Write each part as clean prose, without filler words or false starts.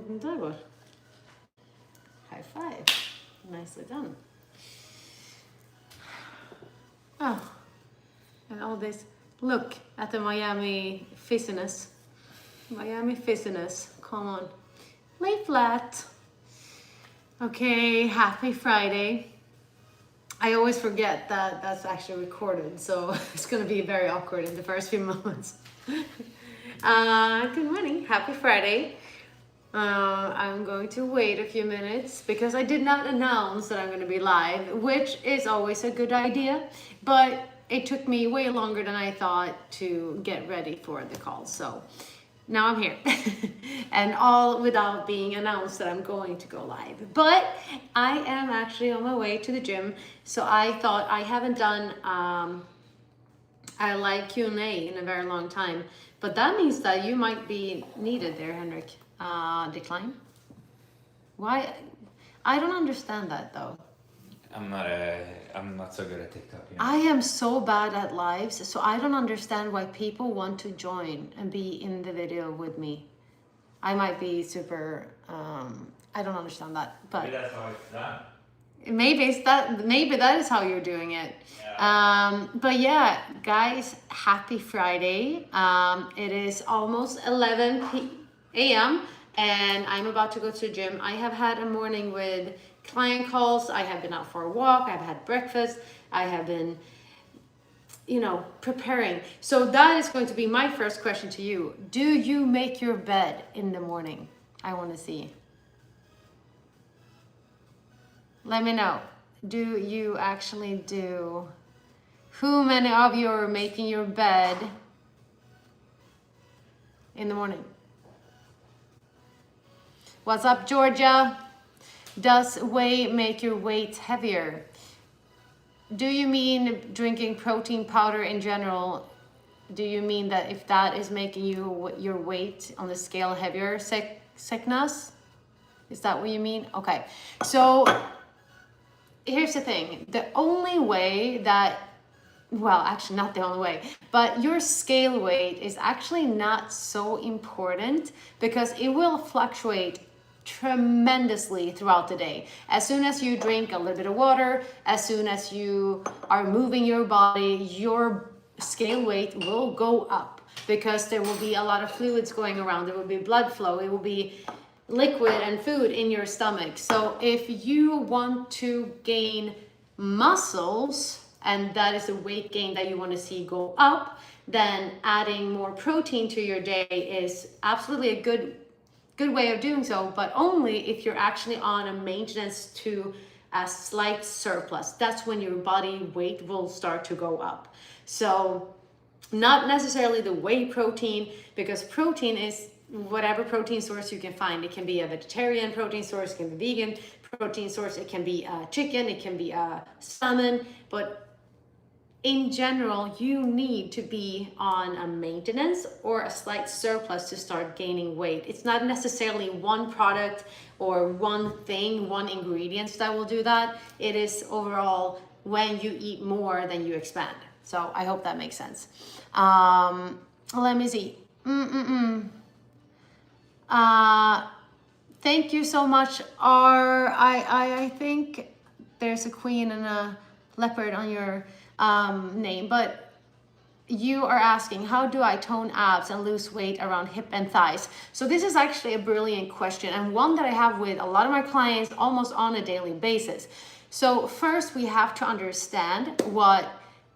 Där var. High five. Nicely done. Oh, and all this. Look at the Miami fizziness. Miami fizziness. Come on. Lay flat. Okay, happy Friday. I always forget that that's actually recorded, so it's going to be very awkward in the first few moments. Good morning, happy Friday. I'm going to wait a few minutes because I did not announce that I'm going to be live, which is always a good idea, but it took me way longer than I thought to get ready for the call. So now I'm here and all without being announced that I'm going to go live. But I am actually on my way to the gym. So I thought I haven't done a live Q&A in a very long time. But that means that you might be needed there, Henrik. Decline? Why? I don't understand that though. I'm not so good at TikTok. You know? I am so bad at lives, so I don't understand why people want to join and be in the video with me. I might be super, I don't understand that, but maybe that's how it's done. Maybe that is how you're doing it. Yeah. But yeah, guys, happy Friday. It is almost 11 a.m. and I'm about to go to the gym. I have had a morning with client calls. I have been out for a walk. I've had breakfast. I have been, preparing. So that is going to be my first question to you. Do you make your bed in the morning? I want to see. Let me know. Do you actually do? Who many of you are making your bed in the morning? What's up, Georgia? Does whey make your weight heavier? Do you mean drinking protein powder in general? Do you mean that if that is making your weight on the scale heavier, sickness? Is that what you mean? Okay, so here's the thing. The only way that, well, actually not the only way, but your scale weight is actually not so important because it will fluctuate tremendously throughout the day. As soon as you drink a little bit of water, as soon as you are moving your body, your scale weight will go up because there will be a lot of fluids going around. There will be blood flow. It will be liquid and food in your stomach. So if you want to gain muscles, and that is the weight gain that you want to see go up, then adding more protein to your day is absolutely a good way of doing so, but only if you're actually on a maintenance to a slight surplus. That's when your body weight will start to go up. So not necessarily the whey protein, because protein is whatever protein source you can find. It can be a vegetarian protein source, it can be vegan protein source, it can be chicken, it can be salmon, but in general, you need to be on a maintenance or a slight surplus to start gaining weight. It's not necessarily one product or one thing, one ingredient that will do that. It is overall when you eat more than you expand. So I hope that makes sense. Let me see. Thank you so much. I think there's a queen and a leopard on your name, but you are asking, how do I tone abs and lose weight around hip and thighs? So this is actually a brilliant question, and one that I have with a lot of my clients almost on a daily basis. So first we have to understand what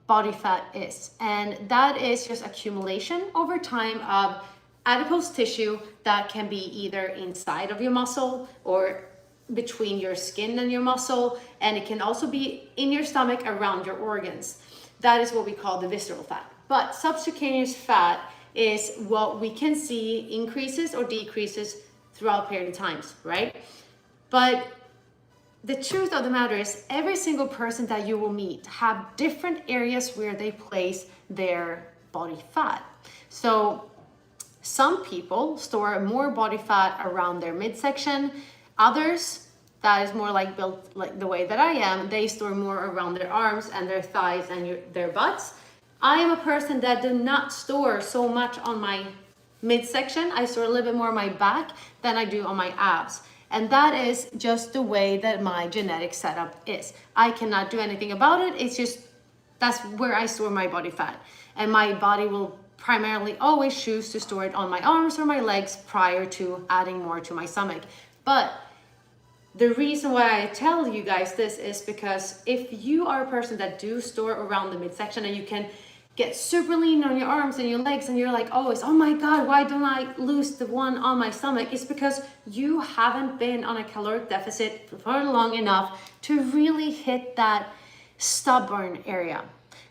body fat is, and that is just accumulation over time of adipose tissue that can be either inside of your muscle or between your skin and your muscle, and it can also be in your stomach around your organs. That is what we call the visceral fat. But subcutaneous fat is what we can see increases or decreases throughout period of times, right? But the truth of the matter is every single person that you will meet have different areas where they place their body fat. So some people store more body fat around their midsection. Others, that is more like built like the way that I am, they store more around their arms and their thighs and their butts. I am a person that do not store so much on my midsection. I store a little bit more on my back than I do on my abs. And that is just the way that my genetic setup is. I cannot do anything about it. It's just, that's where I store my body fat. And my body will primarily always choose to store it on my arms or my legs prior to adding more to my stomach. But the reason why I tell you guys this is because if you are a person that do store around the midsection and you can get super lean on your arms and your legs and you're like always, oh my God, why don't I lose the one on my stomach? It's because you haven't been on a caloric deficit for long enough to really hit that stubborn area.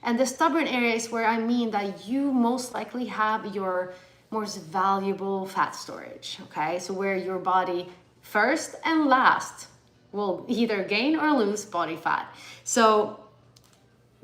And the stubborn area is where I mean that you most likely have your most valuable fat storage, okay? So where your body first and last will either gain or lose body fat. So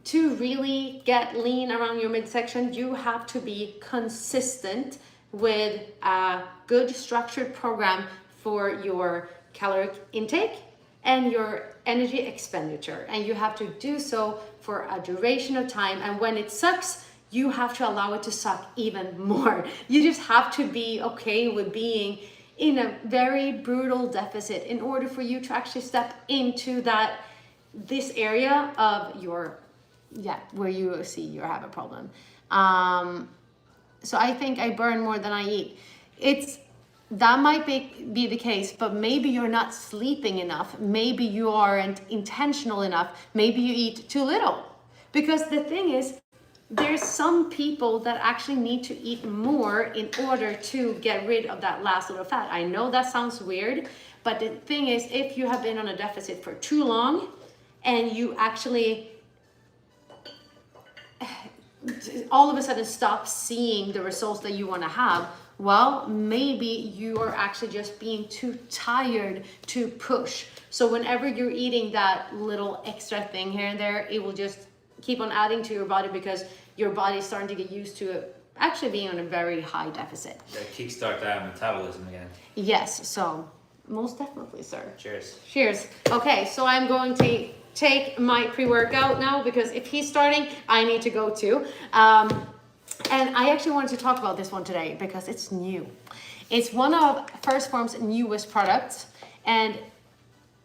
to really get lean around your midsection, you have to be consistent with a good structured program for your caloric intake and your energy expenditure. And you have to do so for a duration of time. And when it sucks, you have to allow it to suck even more. You just have to be okay with being in a very brutal deficit in order for you to actually step into this area of your, where you see you have a problem. So I think I burn more than I eat. That might be the case, but maybe you're not sleeping enough. Maybe you aren't intentional enough. Maybe you eat too little. Because the thing is, there's some people that actually need to eat more in order to get rid of that last little fat. I know that sounds weird, but the thing is, if you have been on a deficit for too long and you actually all of a sudden stop seeing the results that you want to have, well, maybe you are actually just being too tired to push. So whenever you're eating that little extra thing here and there, it will just keep on adding to your body because your body is starting to get used to it actually being on a very high deficit. Kickstart that metabolism again. Yes, so most definitely, sir. Cheers. Cheers. Okay, so I'm going to take my pre-workout now because if he's starting, I need to go too. And I actually wanted to talk about this one today because it's new. It's one of First Form's newest products. And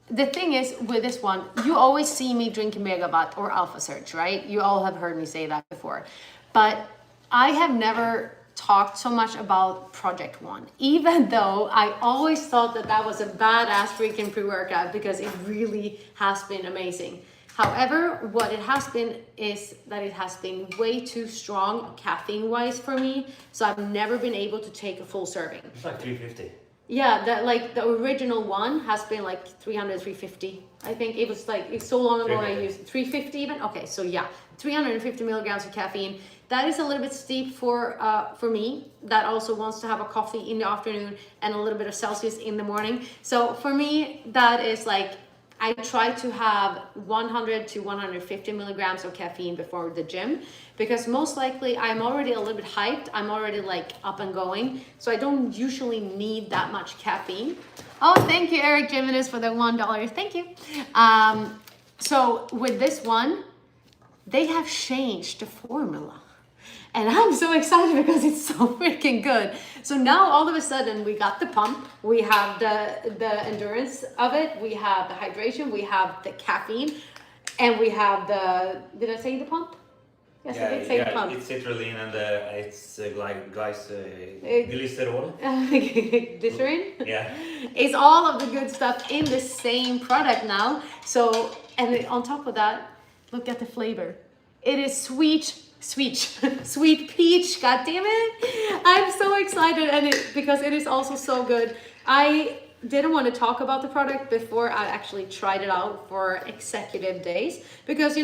the thing is with this one, you always see me drinking Megabat or Alpha Surge, right? You all have heard me say that before. But I have never talked so much about Project One, even though I always thought that was a badass freaking pre-workout because it really has been amazing. However, what it has been is that it has been way too strong caffeine-wise for me, so I've never been able to take a full serving. It's like 350. Yeah, the original one has been like 300, 350. I think it was like, it's so long ago I used 350 even. Okay, so yeah, 350 milligrams of caffeine. That is a little bit steep for me that also wants to have a coffee in the afternoon and a little bit of Celsius in the morning. So for me, that is like, I try to have 100 to 150 milligrams of caffeine before the gym because most likely I'm already a little bit hyped. I'm already like up and going. So I don't usually need that much caffeine. Oh, thank you, Eric Jimenez, for the $1. Thank you. So with this one, they have changed the formula. And I'm so excited because it's so freaking good. So now all of a sudden we got the pump, we have the endurance of it, we have the hydration, we have the caffeine, and we have did I say the pump? Yes, I did say the pump. It's citrulline and it's glycerol. Glycerin? Yeah. It's all of the good stuff in the same product now. So, and on top of that, look at the flavor. It is sweet peach, god damn it. I'm so excited because it is also so good. I didn't want to talk about the product before I actually tried it out for executive days because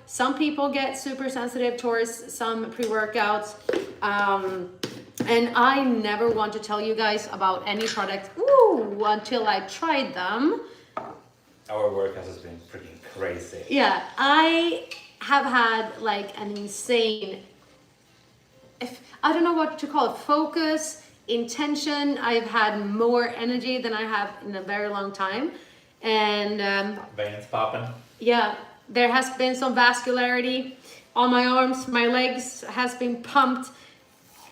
some people get super sensitive towards some pre-workouts, and I never want to tell you guys about any product until I tried them. Our workout has been freaking crazy. Yeah, I have had like an insane, I don't know what to call it, focus, intention. I've had more energy than I have in a very long time. And veins popping. Yeah, there has been some vascularity on my arms, my legs has been pumped.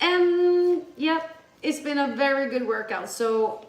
And yeah, it's been a very good workout. So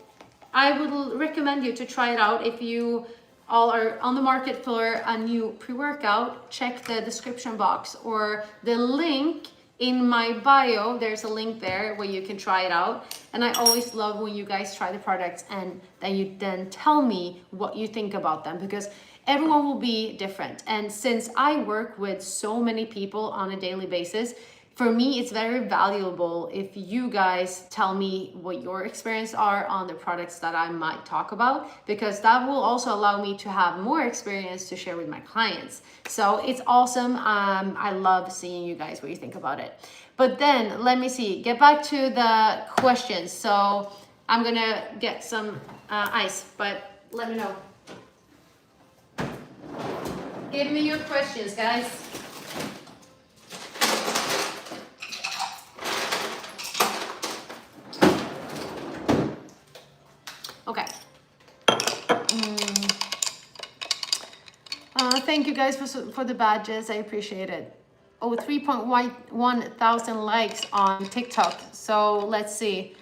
I would recommend you to try it out. If you all are on the market for a new pre-workout, check the description box or the link in my bio. There's a link there where you can try it out. And I always love when you guys try the products and then you then tell me what you think about them, because everyone will be different. And since I work with so many people on a daily basis, for me, it's very valuable if you guys tell me what your experience are on the products that I might talk about, because that will also allow me to have more experience to share with my clients. So it's awesome. I love seeing you guys, what you think about it. But then let me see, get back to the questions. So I'm gonna get some ice, but let me know. Give me your questions, guys. Okay. Thank you guys for the badges. I appreciate it. Oh, 3.1 thousand likes on TikTok. So let's see.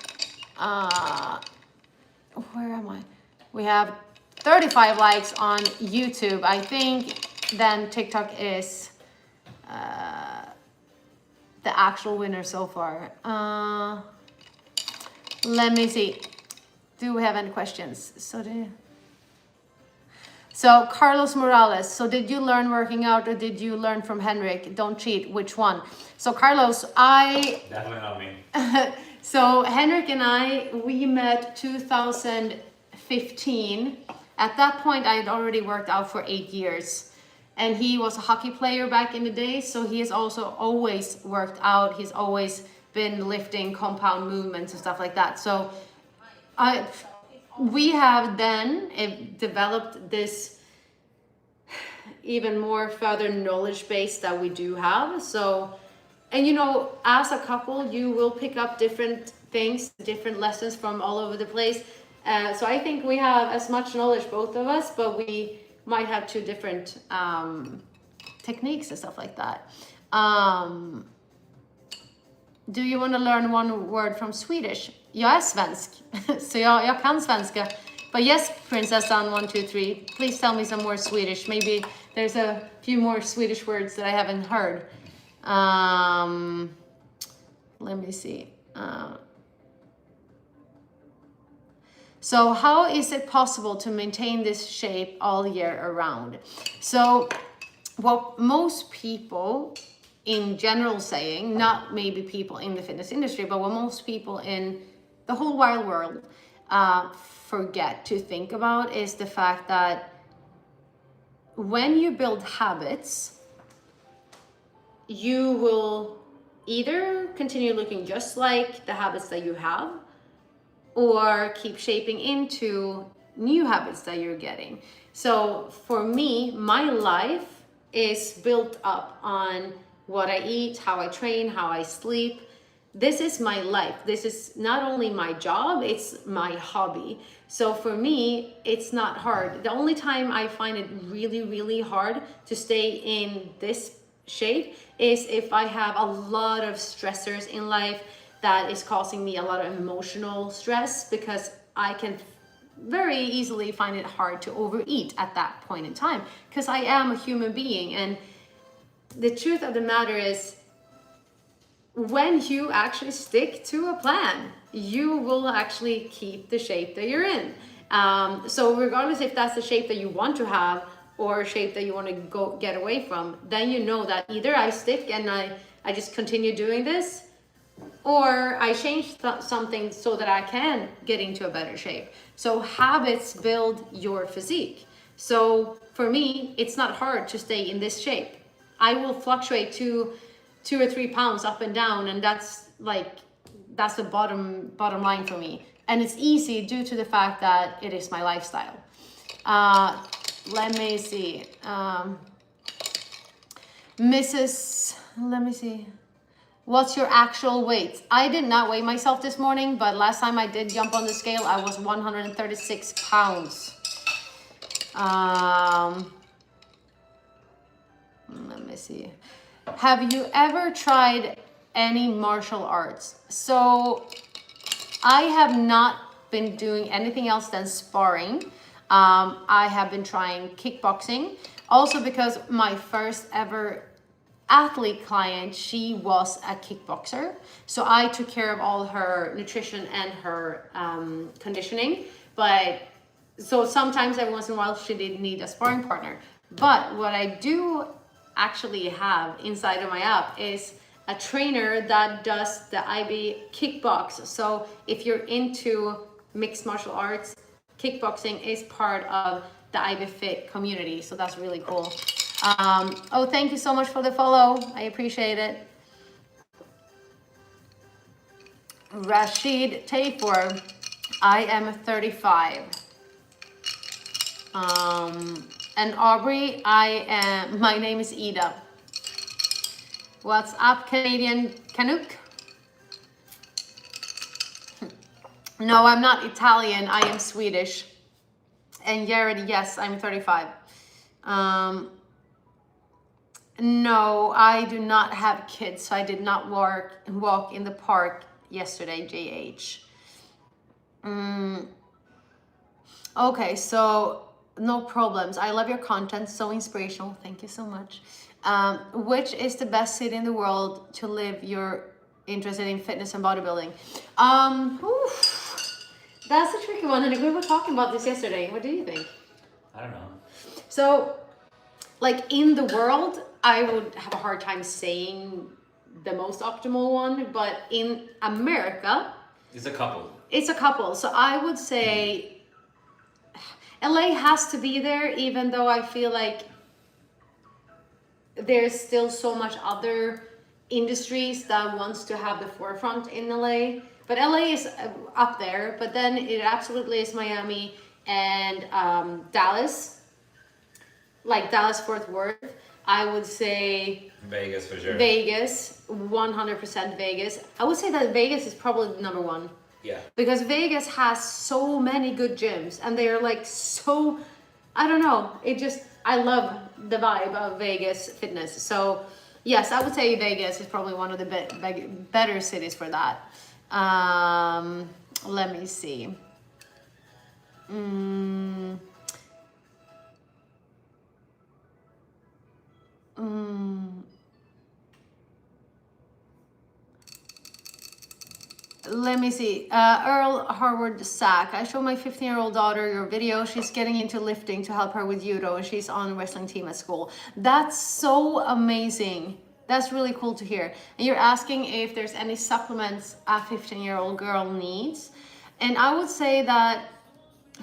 Where am I? We have 35 likes on YouTube. I think then TikTok is the actual winner so far. Let me see. Do we have any questions? So Carlos Morales, so did you learn working out or did you learn from Henrik? Don't cheat, which one? So Carlos, Definitely not me. So Henrik and we met 2015. At that point, I had already worked out for 8 years. And he was a hockey player back in the day, so he has also always worked out. He's always been lifting compound movements and stuff like that. So we have then developed this even more further knowledge base that we do have. So, and you know, as a couple, you will pick up different things, different lessons from all over the place. So I think we have as much knowledge, both of us, but we might have two different techniques and stuff like that. Do you want to learn one word from Swedish? Jag är svensk, så jag kan svenska. But yes, Prinsessan 1, 2, 3, please tell me some more Swedish. Maybe there's a few more Swedish words that I haven't heard. Let me see. So how is it possible to maintain this shape all year around? So what most people in general saying, not maybe people in the fitness industry, but what most people in the whole wide world forget to think about is the fact that when you build habits, you will either continue looking just like the habits that you have, or keep shaping into new habits that you're getting. So for me, my life is built up on what I eat, how I train, how I sleep. This is my life. This is not only my job, it's my hobby. So for me, it's not hard. The only time I find it really, really hard to stay in this shape is if I have a lot of stressors in life that is causing me a lot of emotional stress, because I can very easily find it hard to overeat at that point in time, because I am a human being. And the truth of the matter is, when you actually stick to a plan, you will actually keep the shape that you're in. So regardless if that's the shape that you want to have or a shape that you want to go get away from, then you know that either I stick and I just continue doing this, or I change something so that I can get into a better shape. So habits build your physique. So for me, it's not hard to stay in this shape. I will fluctuate 2 or 3 pounds up and down, and that's the bottom line for me. And it's easy due to the fact that it is my lifestyle. Let me see. Let me see. What's your actual weight? I did not weigh myself this morning, but last time I did jump on the scale, I was 136 pounds. Let me see. Have you ever tried any martial arts? So I have not been doing anything else than sparring. I have been trying kickboxing, also because my first ever athlete client, she was a kickboxer, so I took care of all her nutrition and her conditioning. But so sometimes every once in a while she did need a sparring partner. But what I do actually have inside of my app is a trainer that does the IB kickbox. So if you're into mixed martial arts, kickboxing is part of the IB Fit community. So that's really cool. Oh, thank you so much for the follow. I appreciate it. Rashid Tayfor, I am 35. And Aubrey, my name is Ida. What's up, Canadian Canuck? No, I'm not Italian, I am Swedish. And Jared, yes, I'm 35. No, I do not have kids, so I did not walk in the park yesterday, JH. Okay, so no problems. I love your content, so inspirational. Thank you so much. Which is the best city in the world to live? You're interested in fitness and bodybuilding. That's a tricky one, and we were talking about this yesterday. What do you think? I don't know. So, like in the world, I would have a hard time saying the most optimal one, but in America, It's a couple. it's a couple. So I would say LA has to be there, even though I feel like there's still so much other industries that wants to have the forefront in LA. But LA is up there, but then it absolutely is Miami and Dallas, like Dallas Fort Worth. I would say Vegas for sure. Vegas, 100% Vegas. I would say that Vegas is probably number one. Yeah. Because Vegas has so many good gyms and they're like so, I don't know, I love the vibe of Vegas fitness. So yes, I would say Vegas is probably one of the better cities for that. Let me see. Let me see. Earl Harvard Sack. I show my 15-year-old daughter your video. She's getting into lifting to help her with judo, and she's on a wrestling team at school. That's so amazing. That's really cool to hear. And you're asking if there's any supplements a 15-year-old girl needs. And I would say that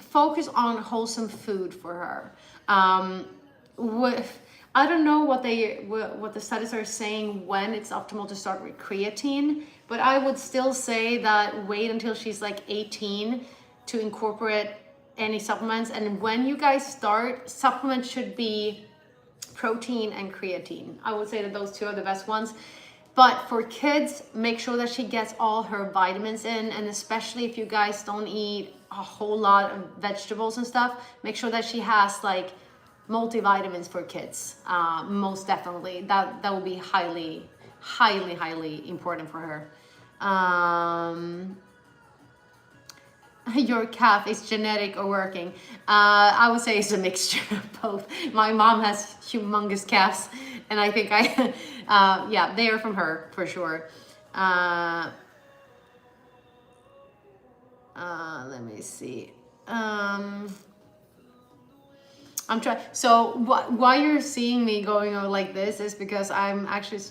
focus on wholesome food for her. I don't know what the studies are saying when it's optimal to start with creatine, but I would still say that wait until she's like 18 to incorporate any supplements. And when you guys start, supplements should be protein and creatine. I would say that those two are the best ones. But for kids, make sure that she gets all her vitamins in, and especially if you guys don't eat a whole lot of vegetables and stuff, make sure that she has like multivitamins for kids. Most definitely, that will be highly important for her. Your calf is genetic or working. I would say it's a mixture of both. My mom has humongous calves, and I think yeah, they are from her for sure. Let me see. I'm trying. So why you're seeing me going on like this is because I'm actually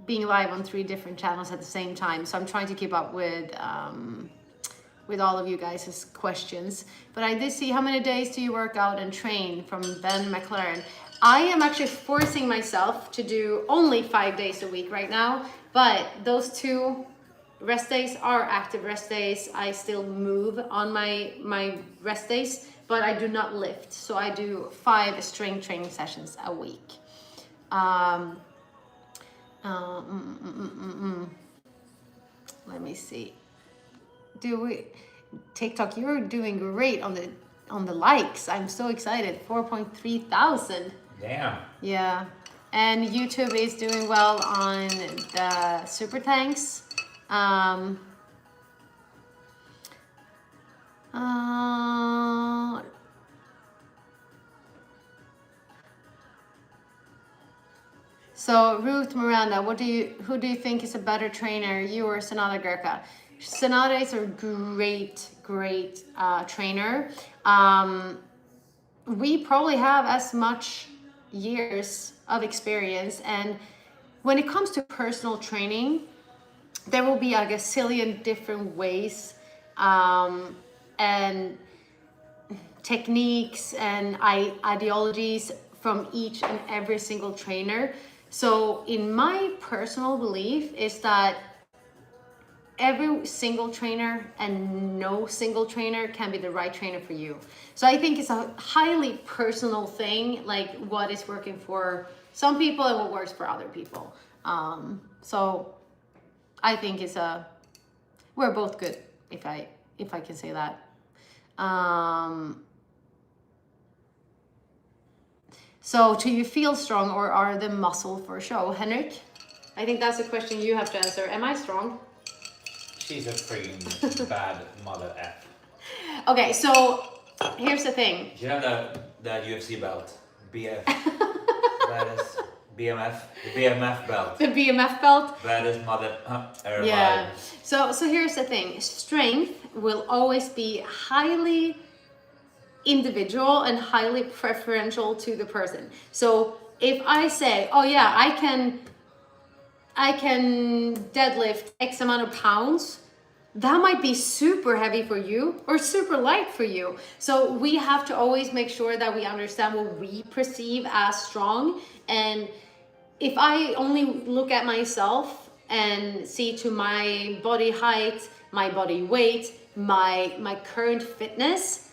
being live on 3 different channels at the same time. So I'm trying to keep up with all of you guys' questions. But I did see, how many days do you work out and train, from Ben McLaren. I am actually forcing myself to do only 5 days a week right now, but those 2 rest days are active rest days. I still move on my rest days, but I do not lift. So I do 5 strength training sessions a week. Let me see. TikTok, you're doing great on the likes. I'm so excited. 4.3 thousand. Damn. Yeah. And YouTube is doing well on the super thanks. Uh, so Ruth Miranda, who do you think is a better trainer, you or Sonata Gurka? Sonata is a great trainer. We probably have as much years of experience, and when it comes to personal training, there will be like a zillion different ways and techniques and ideologies from each and every single trainer. So in my personal belief is that every single trainer and no single trainer can be the right trainer for you. So I think it's a highly personal thing, like what is working for some people and what works for other people. So I think we're both good, if I can say that. So do you feel strong, or are the muscle for show? Henrik, I think that's a question you have to answer. Am I strong? She's a freaking bad mother F. Okay, so here's the thing. You have that UFC belt, BF. That is BMF, the BMF belt. The BMF belt. That is mother. Yeah. So here's the thing. Strength will always be highly individual and highly preferential to the person. So if I say, oh yeah, I can deadlift X amount of pounds, that might be super heavy for you or super light for you. So we have to always make sure that we understand what we perceive as strong. And if I only look at myself and see to my body height, my body weight, my current fitness,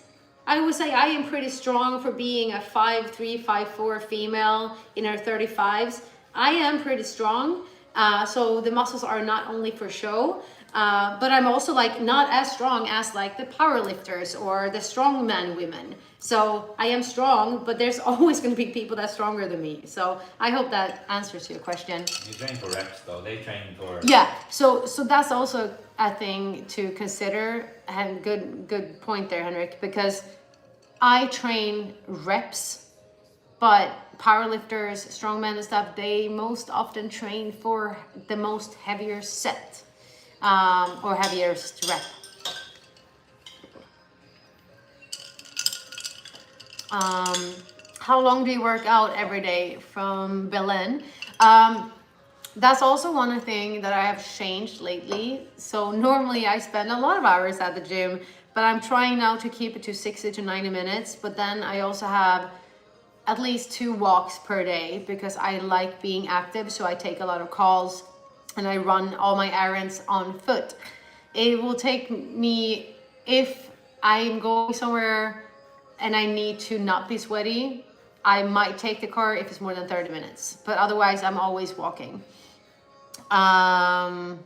I would say I am pretty strong for being a 5'3", 5'4" female in her 35s. I am pretty strong. So the muscles are not only for show, but I'm also like not as strong as like the power lifters or the strongman women. So I am strong, but there's always going to be people that's stronger than me. So I hope that answers your question. You train for reps though. They train for. Yeah. So that's also a thing to consider, and good point there, Henrik, because I train reps, but powerlifters, strongmen and stuff, they most often train for the most heavier set or heaviest rep. How long do you work out every day? From Berlin. That's also one thing that I have changed lately. So normally I spend a lot of hours at the gym, but I'm trying now to keep it to 60 to 90 minutes. But then I also have at least 2 walks per day because I like being active. So I take a lot of calls and I run all my errands on foot. It will take me, if I'm going somewhere and I need to not be sweaty, I might take the car if it's more than 30 minutes. But otherwise, I'm always walking. Let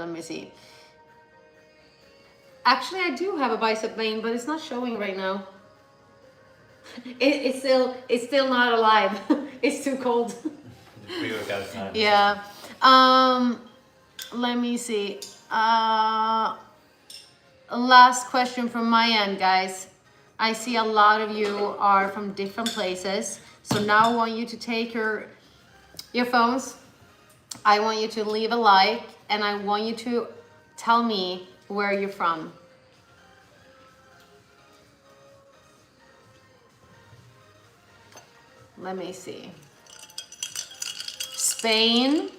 me see. Actually, I do have a bicep vein, but it's not showing right now. It's still not alive. It's too cold. The pre-workout's not. Yeah. Let me see. Last question from my end, guys. I see a lot of you are from different places. So now I want you to take your phones. I want you to leave a like, and I want you to tell me where you're from. Let me see. Spain,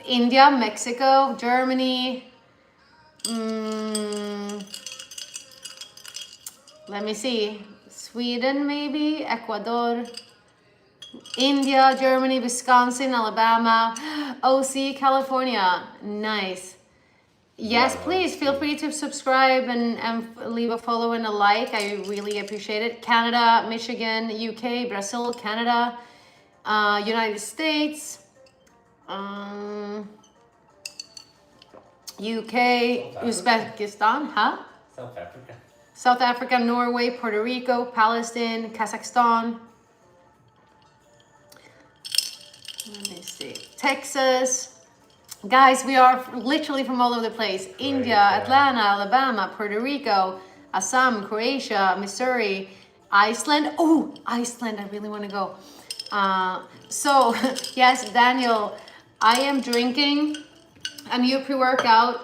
India, Mexico, Germany. Let me see. Sweden, maybe, Ecuador, India, Germany, Wisconsin, Alabama, OC, California. Nice. Yes, please feel free to subscribe and leave a follow and a like. I really appreciate it. Canada, Michigan, UK, Brazil, Canada, United States, UK, Uzbekistan, huh? South Africa. South Africa, Norway, Puerto Rico, Palestine, Kazakhstan. Let me see. Texas, Guys, we are literally from all over the place. India, Croatia. Atlanta, Alabama, Puerto Rico, Assam, Croatia, Missouri, Iceland. Oh, Iceland, I really want to go. So, yes, Daniel, I am drinking a new pre-workout,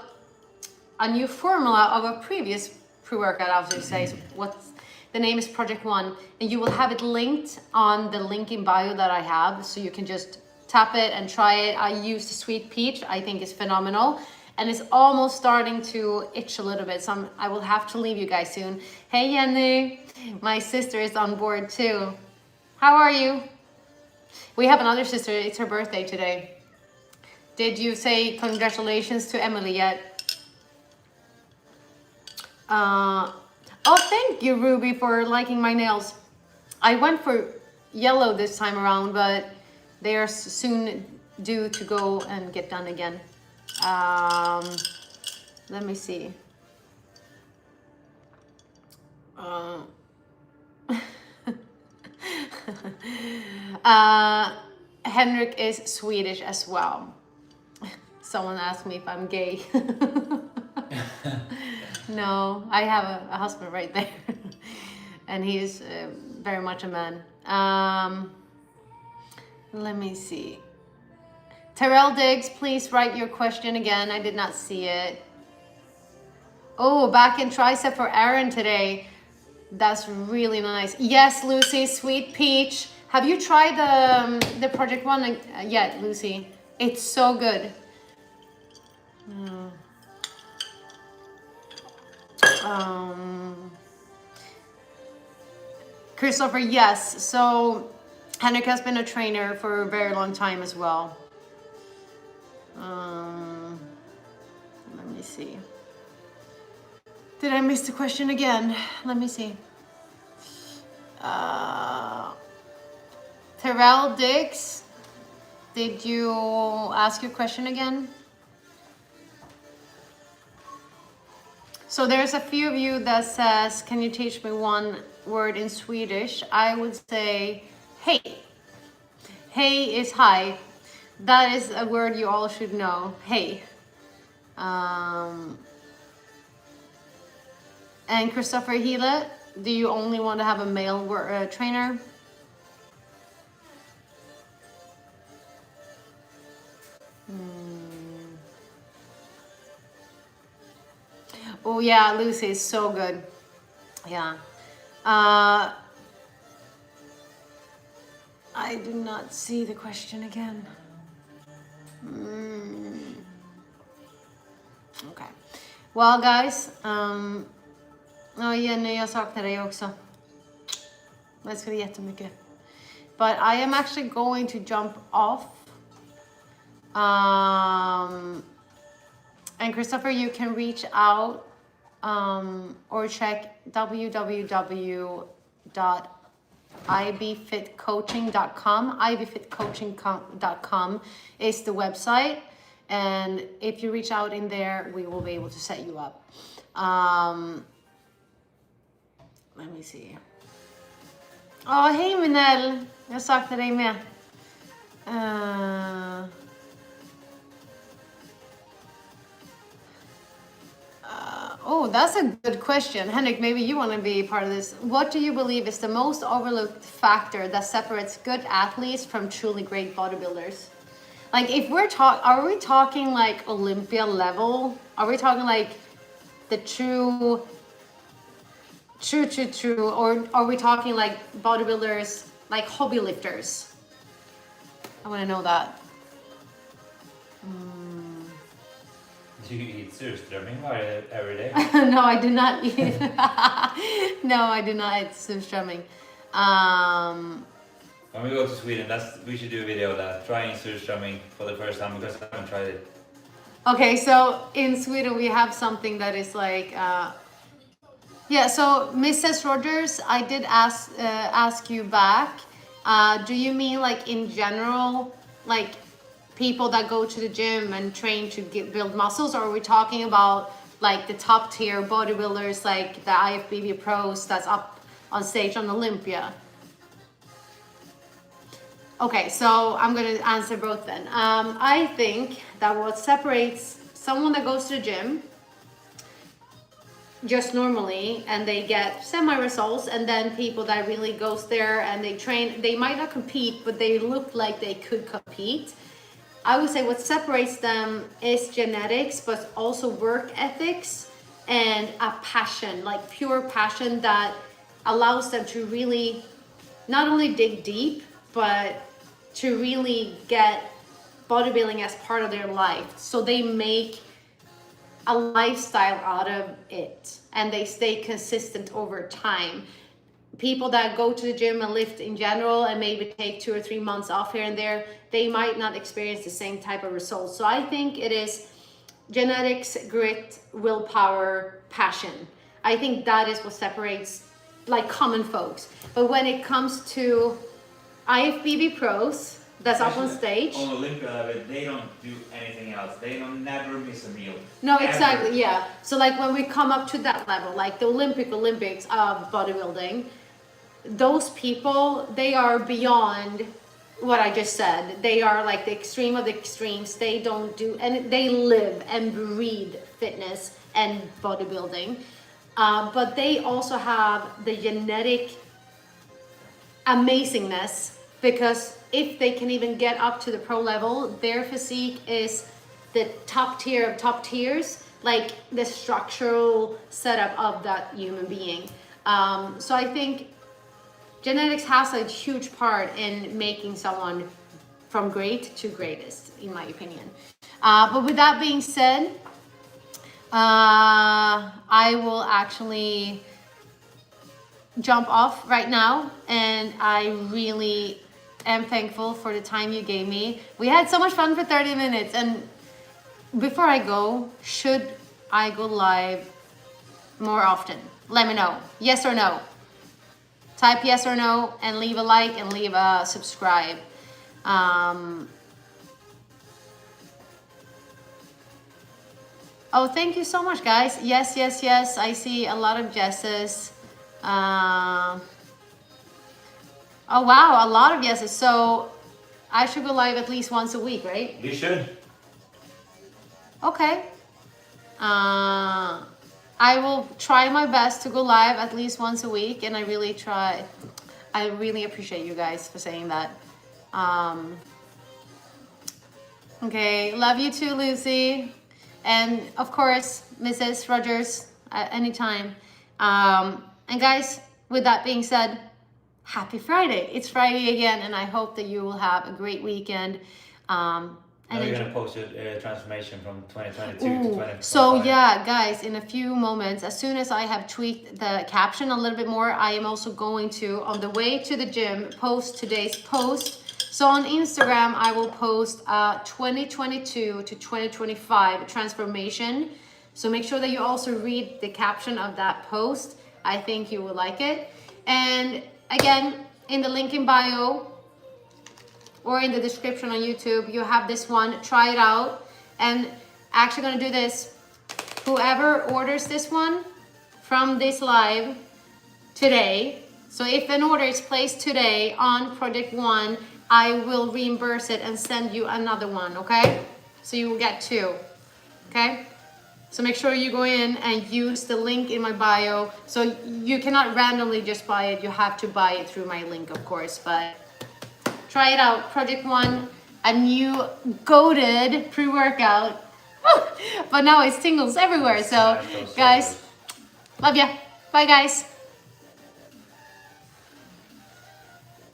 a new formula of a previous pre-workout, I was going to say. So the name is Project One, and you will have it linked on the link in bio that I have, so you can just tap it and try it. I used sweet peach, I think is phenomenal, and it's almost starting to itch a little bit, so I will have to leave you guys soon. Hey Jenny, my sister is on board too. How are you? We have another sister, it's her birthday today. Did you say congratulations to Emily yet? Oh, thank you, Ruby, for liking my nails. I went for yellow this time around, but they are soon due to go and get done again. Let me see. Henrik is Swedish as well. Someone asked me if I'm gay. No, I have a husband right there. And he's very much a man. Let me see. Terrell Diggs, please write your question again. I did not see it. Oh, back in tricep for Aaron today. That's really nice. Yes, Lucy, sweet peach. Have you tried the Project One yet, Lucy? It's so good. Christopher, yes. So Henrik has been a trainer for a very long time as well. Let me see. Did I miss the question again? Let me see. Terrell Diggs, did you ask your question again? So there's a few of you that says, can you teach me one word in Swedish? I would say, hey. Hey is hi. That is a word you all should know. Hey. And Christopher Hila, do you only want to have a male trainer? Oh yeah, Lucy is so good. Yeah. I do not see the question again. Okay. Well guys, Jenny, jag saknar dig också. Jag älskar dig jättemycket. But I am actually going to jump off. And Christopher, you can reach out or check www.ibfitcoaching.com. ibfitcoaching.com is the website. And if you reach out in there, we will be able to set you up. Let me see. Oh, hej Minell! Jag saknar dig med. Oh, that's a good question. Henrik, maybe you want to be part of this. What do you believe is the most overlooked factor that separates good athletes from truly great bodybuilders? Like, if we're are we talking like Olympia level? Are we talking like the true, or are we talking like bodybuilders, like hobby lifters? I want to know that. Do you eat surströmming every day? No, I do not eat. No, I do not eat surströmming. When we go to Sweden, we should do a video of that, trying surströmming for the first time, because I haven't tried it. Okay, so in Sweden we have something that is like, yeah. So Mrs. Rogers, I did ask you back. Do you mean like in general, like people that go to the gym and train to build muscles, or are we talking about like the top tier bodybuilders, like the IFBB pros that's up on stage on Olympia? Okay, so I'm gonna answer both then. I think that what separates someone that goes to the gym just normally and they get semi results, and then people that really goes there and they train, they might not compete, but they look like they could compete. I would say what separates them is genetics, but also work ethics and a passion, like pure passion that allows them to really not only dig deep, but to really get bodybuilding as part of their life. So they make a lifestyle out of it and they stay consistent over time. People that go to the gym and lift in general and maybe take 2 or 3 months off here and there, they might not experience the same type of results. So I think it is genetics, grit, willpower, passion. I think that is what separates like common folks. But when it comes to IFBB pros that's up on stage, on Olympia level, they don't do anything else. They don't never miss a meal. no, Ever. exactly, yeah. So like when we come up to that level, like the Olympics of bodybuilding, those people, they are beyond what I just said. They are like the extreme of the extremes. They don't do, and they live and breathe fitness and bodybuilding. But they also have the genetic amazingness, because if they can even get up to the pro level, their physique is the top tier of top tiers, like the structural setup of that human being. So I think genetics has a huge part in making someone from great to greatest, in my opinion. But with that being said, I will actually jump off right now, and I really am thankful for the time you gave me. We had so much fun for 30 minutes, and before I go, should I go live more often? Let me know, yes or no. Type yes or no and leave a like and leave a subscribe. Oh, thank you so much, guys. Yes, yes, yes. I see a lot of yeses. Oh, wow, a lot of yeses. So I should go live at least once a week, right? You should. Okay. I will try my best to go live at least once a week, and I really try. I really appreciate you guys for saying that. Okay, love you too, Lucy. And of course, Mrs. Rogers, anytime. And guys, with that being said, happy Friday. It's Friday again, and I hope that you will have a great weekend. Now you're gonna post your transformation from 2022 to 2025. So yeah, guys, in a few moments, as soon as I have tweaked the caption a little bit more, I am also going to, on the way to the gym, post today's post. So on Instagram, I will post 2022 to 2025 transformation. So make sure that you also read the caption of that post. I think you will like it. And again, in the link in bio, or in the description on YouTube, you have this one. Try it out. And actually gonna do this. Whoever orders this one from this live today, so if an order is placed today on Project 1, I will reimburse it and send you another one, okay? So you will get 2, okay? So make sure you go in and use the link in my bio. So you cannot randomly just buy it. You have to buy it through my link, of course, but try it out. Project 1, a new goated pre-workout. But now it's tingles everywhere. So guys, love ya. Bye guys.